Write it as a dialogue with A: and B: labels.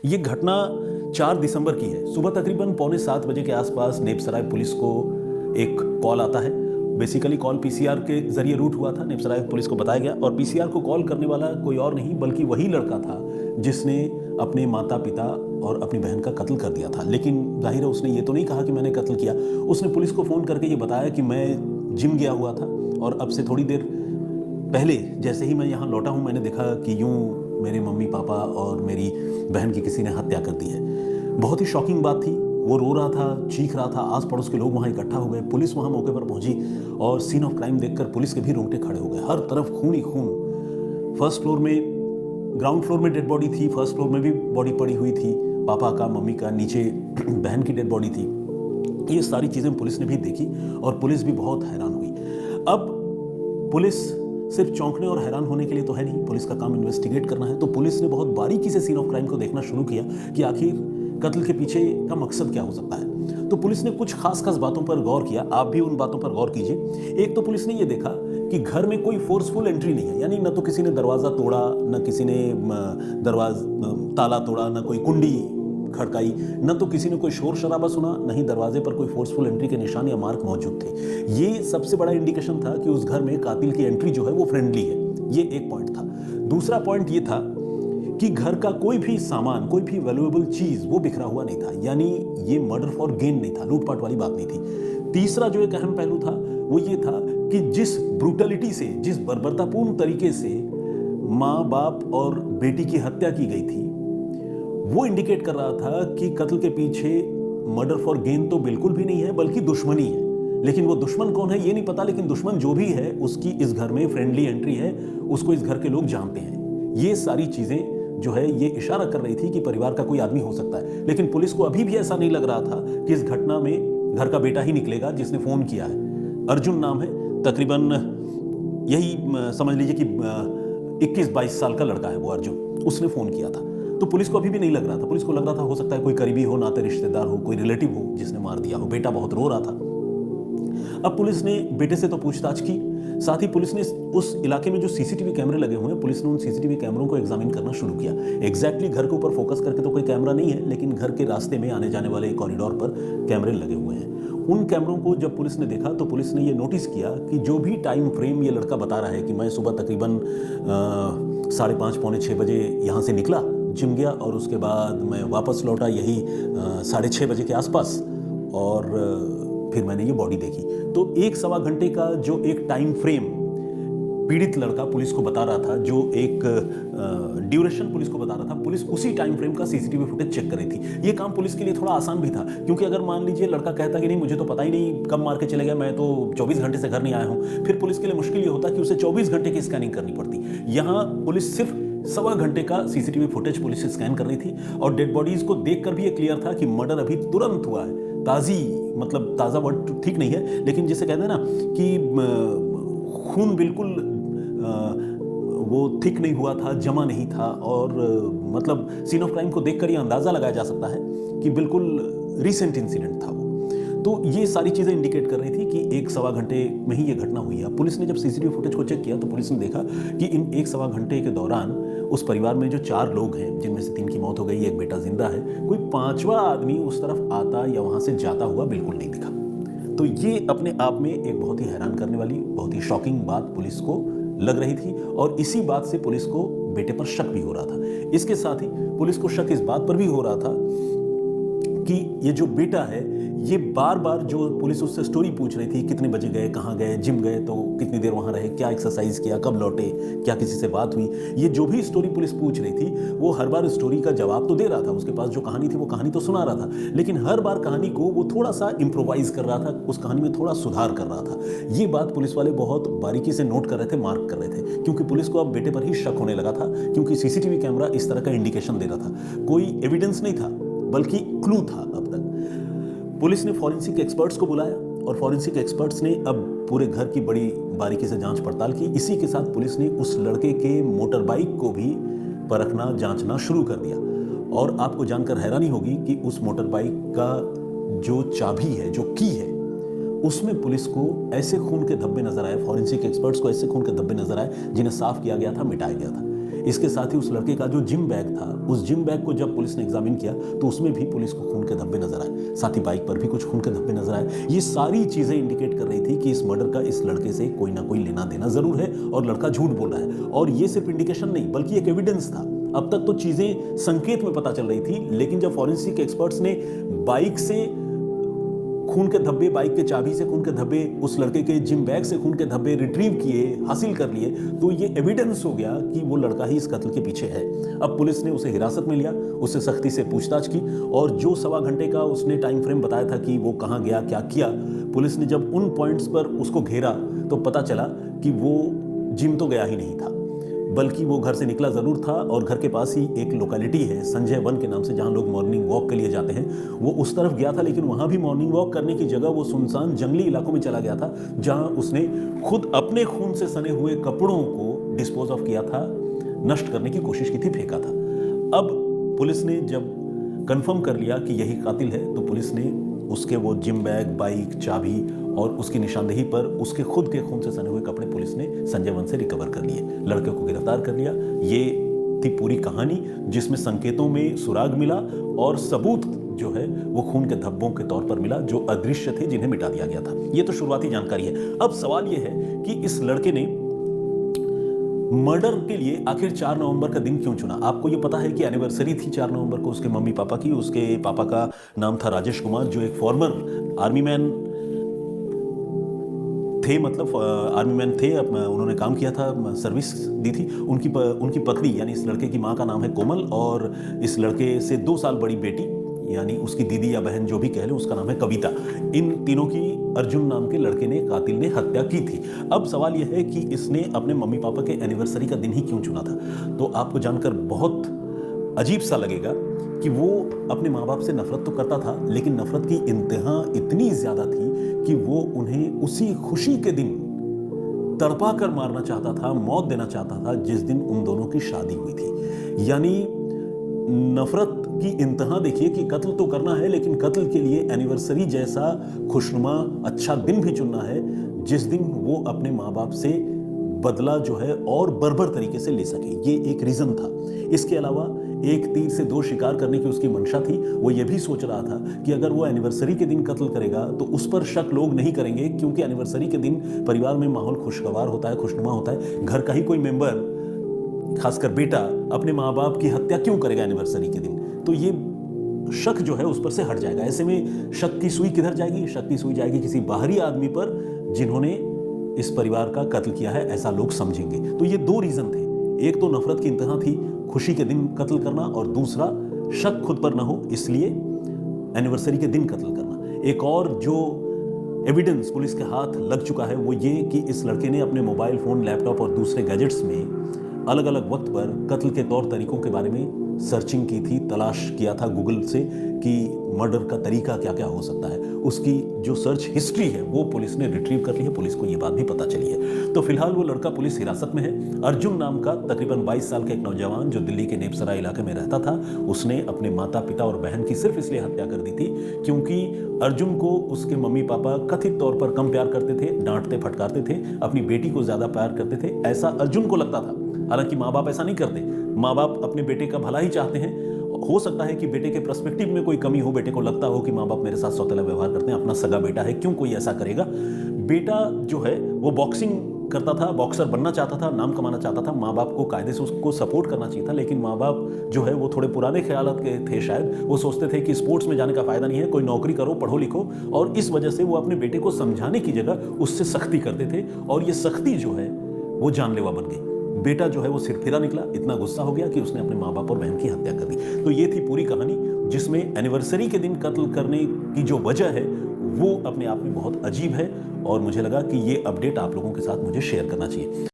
A: ये घटना 4 दिसंबर की है। सुबह तकरीबन पौने 7 बजे के आसपास नेपसराय पुलिस को एक कॉल आता है। बेसिकली कॉल पीसीआर के जरिए रूट हुआ था। नेपसराय पुलिस को बताया गया और पीसीआर को कॉल करने वाला कोई और नहीं बल्कि वही लड़का था जिसने अपने माता पिता और अपनी बहन का कत्ल कर दिया था। लेकिन जाहिर है उसने ये तो नहीं कहा कि मैंने कत्ल किया। उसने पुलिस को फ़ोन करके ये बताया कि मैं जिम गया हुआ था और अब से थोड़ी देर पहले जैसे ही मैं यहाँ लौटा हूँ मैंने देखा कि यूँ मेरे मम्मी पापा और मेरी बहन की किसी ने हत्या कर दी है। बहुत ही शॉकिंग बात थी। वो रो रहा था, चीख रहा था, आस पड़ोस के लोग वहाँ इकट्ठा हो गए। पुलिस वहाँ मौके पर पहुंची और सीन ऑफ क्राइम देखकर पुलिस के भी रोंगटे खड़े हो गए। हर तरफ खून ही खून। फर्स्ट फ्लोर में, ग्राउंड फ्लोर में डेड बॉडी थी, फर्स्ट फ्लोर में भी बॉडी पड़ी हुई थी, पापा का, मम्मी का, नीचे बहन की डेड बॉडी थी। ये सारी चीज़ें पुलिस ने भी देखी और पुलिस भी बहुत हैरान हुई। अब पुलिस सिर्फ चौंकने और हैरान होने के लिए तो है नहीं, पुलिस का काम इन्वेस्टिगेट करना है। तो पुलिस ने बहुत बारीकी से सीन ऑफ क्राइम को देखना शुरू किया कि आखिर कत्ल के पीछे का मकसद क्या हो सकता है। तो पुलिस ने कुछ खास खास बातों पर गौर किया। आप भी उन बातों पर गौर कीजिए। एक तो पुलिस ने ये देखा कि घर में कोई फोर्सफुल एंट्री नहीं है, यानी न तो किसी ने दरवाज़ा तोड़ा, न किसी ने ताला तोड़ा, न कोई कुंडी खड़काई, न तो किसी ने कोई शोर शराबा सुना, न ही दरवाजे पर कोई फोर्सफुल एंट्री के निशान या मार्क मौजूद थे। ये सबसे बड़ा इंडिकेशन था कि उस घर में कातिल की एंट्री जो है वो फ्रेंडली है। ये एक पॉइंट था। दूसरा पॉइंट ये था कि घर का कोई भी सामान, कोई भी वैल्यूएबल चीज वो बिखरा हुआ नहीं था, यानी ये मर्डर फॉर गेन नहीं था, लूटपाट वाली बात नहीं थी। तीसरा जो एक अहम पहलू था वो ये था कि जिस ब्रूटलिटी से, जिस बर्बरतापूर्ण तरीके से माँ बाप और बेटी की हत्या की गई थी वो इंडिकेट कर रहा था कि कत्ल के पीछे मर्डर फॉर गेन तो बिल्कुल भी नहीं है बल्कि दुश्मनी है। लेकिन वो दुश्मन कौन है ये नहीं पता, लेकिन दुश्मन जो भी है उसकी इस घर में फ्रेंडली एंट्री है, उसको इस घर के लोग जानते हैं। ये सारी चीजें जो है ये इशारा कर रही थी कि परिवार का कोई आदमी हो सकता है। लेकिन पुलिस को अभी भी ऐसा नहीं लग रहा था कि इस घटना में घर का बेटा ही निकलेगा जिसने फोन किया है। अर्जुन नाम है, तकरीबन यही समझ लीजिए कि 21-22 साल का लड़का है वो अर्जुन। उसने फोन किया था। तो पुलिस को अभी भी नहीं लग रहा था। पुलिस को लग रहा था हो सकता है कोई करीबी हो, नाते रिश्तेदार हो, कोई रिलेटिव हो जिसने मार दिया हो। बेटा बहुत रो रहा था। अब पुलिस ने बेटे से तो पूछताछ की, साथ ही पुलिस ने उस इलाके में जो सीसीटीवी कैमरे लगे हुए हैं, पुलिस ने उन सीसीटीवी कैमरों को एग्जामिन करना शुरू किया। एग्जैक्टली घर के ऊपर फोकस करके तो कोई कैमरा नहीं है, लेकिन घर के रास्ते में आने जाने वाले कॉरिडोर पर कैमरे लगे हुए हैं। उन कैमरों को जब पुलिस ने देखा तो पुलिस ने ये नोटिस किया कि जो भी टाइम फ्रेम ये लड़का बता रहा है कि मैं सुबह तकरीबन 5:30 पौने 6 बजे यहाँ से निकला, जिम गया और उसके बाद मैं वापस लौटा यही 6:30 बजे के आसपास और फिर मैंने ये बॉडी देखी। तो 1-1.25 घंटे का जो एक टाइम फ्रेम पीड़ित लड़का पुलिस को बता रहा था, जो एक ड्यूरेशन पुलिस को बता रहा था, पुलिस उसी टाइम फ्रेम का सीसीटीवी फुटेज चेक कर रही थी। ये काम पुलिस के लिए थोड़ा आसान भी था, क्योंकि अगर मान लीजिए लड़का कहता कि नहीं मुझे तो पता ही नहीं कब मार के चले गया, मैं तो 24 घंटे से घर नहीं आया हूँ, फिर पुलिस के लिए मुश्किल ये होता कि उसे 24 घंटे की स्कैनिंग करनी पड़ती। यहाँ पुलिस सिर्फ 1.25 घंटे का सीसीटीवी फुटेज पुलिस स्कैन कर रही थी और डेड बॉडीज को देखकर भी ये क्लियर था कि मर्डर अभी तुरंत हुआ है। ताज़ी, मतलब ताज़ा वर्ड ठीक नहीं है, लेकिन जिसे कहते हैं ना कि खून बिल्कुल वो थिक नहीं हुआ था, जमा नहीं था और मतलब सीन ऑफ क्राइम को देखकर ये अंदाज़ा लगाया जा सकता है कि बिल्कुल रीसेंट इंसिडेंट था वो। तो ये सारी चीज़ें इंडिकेट कर रही थी कि 1-1.25 घंटे में ही ये घटना हुई है। पुलिस ने जब सीसीटीवी फुटेज को चेक किया तो पुलिस ने देखा कि इन 1-1.25 घंटे के दौरान उस परिवार में जो 4 लोग हैं, जिनमें से 3 की मौत हो गई, एक बेटा जिंदा है, कोई 5वां आदमी उस तरफ आता या वहाँ से जाता हुआ बिल्कुल नहीं दिखा। तो ये अपने आप में एक बहुत ही हैरान करने वाली, बहुत ही शॉकिंग बात पुलिस को लग रही थी और इसी बात से पुलिस को बेटे पर शक भी हो रहा था। इसके साथ ही पुलिस को शक इस बात पर भी हो रहा था कि ये जो बेटा है ये बार बार जो पुलिस उससे स्टोरी पूछ रही थी, कितने बजे गए, कहाँ गए, जिम गए तो कितनी देर वहाँ रहे, क्या एक्सरसाइज किया, कब लौटे, क्या किसी से बात हुई, ये जो भी स्टोरी पुलिस पूछ रही थी वो हर बार स्टोरी का जवाब तो दे रहा था। उसके पास जो कहानी थी वो कहानी तो सुना रहा था, लेकिन हर बार कहानी को वो थोड़ा सा इम्प्रोवाइज कर रहा था, उस कहानी में थोड़ा सुधार कर रहा था। ये बात पुलिस वाले बहुत बारीकी से नोट कर रहे थे, मार्क कर रहे थे, क्योंकि पुलिस को अब बेटे पर ही शक होने लगा था, क्योंकि सीसीटीवी कैमरा इस तरह का इंडिकेशन दे रहा था। कोई एविडेंस नहीं था बल्कि क्लू था। अब तक पुलिस ने फॉरेंसिक एक्सपर्ट्स को बुलाया और फॉरेंसिक एक्सपर्ट्स ने अब पूरे घर की बड़ी बारीकी से जांच पड़ताल की। इसी के साथ पुलिस ने उस लड़के के मोटर बाइक को भी परखना, जांचना शुरू कर दिया। और आपको जानकर हैरानी होगी कि उस मोटर बाइक का जो चाबी है, जो की है, उसमें पुलिस को ऐसे खून के धब्बे नजर आए, फॉरेंसिक एक्सपर्ट्स को ऐसे खून के धब्बे नजर आए जिन्हें साफ किया गया था, मिटाया गया था। इसके साथ ही उस लड़के का जो जिम बैग था, उस जिम बैग को जब पुलिस ने एग्जामिन किया तो उसमें भी पुलिस को खून के धब्बे नजर आए, साथ ही बाइक पर भी कुछ खून के धब्बे नजर आए। ये सारी चीजें इंडिकेट कर रही थी कि इस मर्डर का इस लड़के से कोई ना कोई लेना देना जरूर है और लड़का झूठ बोल रहा है। और ये सिर्फ इंडिकेशन नहीं बल्कि एक एविडेंस था। अब तक तो चीजें संकेत में पता चल रही थी, लेकिन जब फॉरेंसिक एक्सपर्ट्स ने बाइक से खून के धब्बे, बाइक के चाबी से खून के धब्बे, उस लड़के के जिम बैग से खून के धब्बे रिट्रीव किए, हासिल कर लिए, तो ये एविडेंस हो गया कि वो लड़का ही इस कत्ल के पीछे है। अब पुलिस ने उसे हिरासत में लिया, उससे सख्ती से पूछताछ की और जो 1.25 घंटे का उसने टाइम फ्रेम बताया था कि वो कहाँ गया, क्या किया, पुलिस ने जब उन पॉइंट्स पर उसको घेरा तो पता चला कि वो जिम तो गया ही नहीं था, बल्कि वो घर से निकला जरूर था और घर के पास ही एक लोकेलिटी है संजय वन के नाम से, जहां लोग मॉर्निंग वॉक के लिए जाते हैं, वो उस तरफ गया था। लेकिन वहां भी मॉर्निंग वॉक करने की जगह वो सुनसान जंगली इलाकों में चला गया था, जहां उसने खुद अपने खून से सने हुए कपड़ों को डिस्पोज ऑफ किया था, नष्ट करने की कोशिश की थी, फेंका था। अब पुलिस ने जब कंफर्म कर लिया कि यही कातिल है तो पुलिस ने उसके वो जिम बैग, बाइक, चाबी और उसकी निशानदेही पर उसके खुद के खून से सने हुए कपड़े पुलिस ने संजय वन से रिकवर कर लिए, लड़के को गिरफ्तार कर लिया। ये थी पूरी कहानी, जिसमें संकेतों में सुराग मिला और सबूत जो है वो खून के धब्बों के तौर पर मिला, जो अदृश्य थे, जिन्हें मिटा दिया गया था। ये तो शुरुआती जानकारी है। अब सवाल यह है कि इस लड़के ने मर्डर के लिए आखिर 4 नवंबर का दिन क्यों चुना? आपको ये पता है कि एनिवर्सरी थी 4 नवंबर को उसके मम्मी पापा की। उसके पापा का नाम था राजेश कुमार, जो एक फॉर्मर आर्मी मैन थे, मतलब आर्मी मैन थे, उन्होंने काम किया था, सर्विस दी थी। उनकी पत्नी यानी इस लड़के की माँ का नाम है कोमल और इस लड़के से 2 साल बड़ी बेटी यानी उसकी दीदी या बहन जो भी कह लें, उसका नाम है कविता। इन तीनों की अर्जुन नाम के लड़के ने, कातिल ने हत्या की थी। अब सवाल यह है कि इसने अपने मम्मी पापा के एनिवर्सरी का दिन ही क्यों चुना था? तो आपको जानकर बहुत अजीब सा लगेगा कि वो अपने माँ बाप से नफरत तो करता था, लेकिन नफरत की इंतहा इतनी ज्यादा थी कि वो उन्हें उसी खुशी के दिन तड़पा कर मारना चाहता था, मौत देना चाहता था जिस दिन उन दोनों की शादी हुई थी। यानी नफरत की इंतहा देखिए कि कत्ल तो करना है, लेकिन कत्ल के लिए एनिवर्सरी जैसा खुशनुमा अच्छा दिन भी चुनना है जिस दिन वो अपने माँ बाप से बदला जो है और बर्बर तरीके से ले सके। ये एक रीजन था। इसके अलावा एक तीर से 2 शिकार करने की उसकी मंशा थी। वो ये भी सोच रहा था कि अगर वो एनिवर्सरी के दिन कत्ल करेगा तो उस पर शक लोग नहीं करेंगे, क्योंकि एनिवर्सरी के दिन परिवार में माहौल खुशगवार होता है, खुशनुमा होता है। घर का ही कोई मेंबर, खासकर बेटा, अपने माँ बाप की हत्या क्यों करेगा एनिवर्सरी के दिन? तो ये शक जो है उस पर से हट जाएगा। ऐसे में शक की सुई किधर जाएगी? शक की सुई जाएगी किसी बाहरी आदमी पर जिन्होंने इस परिवार का कत्ल किया है, ऐसा लोग समझेंगे। तो ये 2 रीजन थे। एक तो नफरत की इंतहा थी, खुशी के दिन कत्ल करना, और दूसरा शक खुद पर ना हो इसलिए एनिवर्सरी के दिन कत्ल करना। एक और जो एविडेंस पुलिस के हाथ लग चुका है वो ये कि इस लड़के ने अपने मोबाइल फोन, लैपटॉप और दूसरे गैजेट्स में अलग अलग वक्त पर कत्ल के तौर तरीकों के बारे में सर्चिंग की थी, तलाश किया था गूगल से कि मर्डर का तरीका क्या क्या हो सकता है। उसकी जो सर्च हिस्ट्री है वो पुलिस ने रिट्रीव कर ली है, पुलिस को ये बात भी पता चली है। तो फिलहाल वो लड़का पुलिस हिरासत में है। अर्जुन नाम का तकरीबन 22 साल का एक नौजवान जो दिल्ली के नेपसराय इलाके में रहता था, उसने अपने माता पिता और बहन की सिर्फ इसलिए हत्या कर दी थी क्योंकि अर्जुन को उसके मम्मी पापा कथित तौर पर कम प्यार करते थे, डांटते फटकारते थे, अपनी बेटी को ज्यादा प्यार करते थे, ऐसा अर्जुन को लगता था। हालांकि माँ बाप ऐसा नहीं करते, माँ बाप अपने बेटे का भला ही चाहते हैं। हो सकता है कि बेटे के पर्सपेक्टिव में कोई कमी हो, बेटे को लगता हो कि माँ बाप मेरे साथ सौतेला व्यवहार करते हैं, अपना सगा बेटा है, क्यों कोई ऐसा करेगा। बेटा जो है वो बॉक्सिंग करता था, बॉक्सर बनना चाहता था, नाम कमाना चाहता था। माँ बाप को कायदे से उसको सपोर्ट करना चाहिए था, लेकिन माँ बाप जो है वो थोड़े पुराने ख्यालात के थे शायद। वो सोचते थे कि स्पोर्ट्स में जाने का फायदा नहीं है, कोई नौकरी करो, पढ़ो लिखो, और इस वजह से वो अपने बेटे को समझाने की जगह उससे सख्ती करते थे, और ये सख्ती जो है वो जानलेवा बन गई। बेटा जो है वो सिरफिरा निकला, इतना गुस्सा हो गया कि उसने अपने माँ बाप और बहन की हत्या कर दी। तो ये थी पूरी कहानी, जिसमें एनिवर्सरी के दिन कत्ल करने की जो वजह है वो अपने आप में बहुत अजीब है, और मुझे लगा कि ये अपडेट आप लोगों के साथ मुझे शेयर करना चाहिए।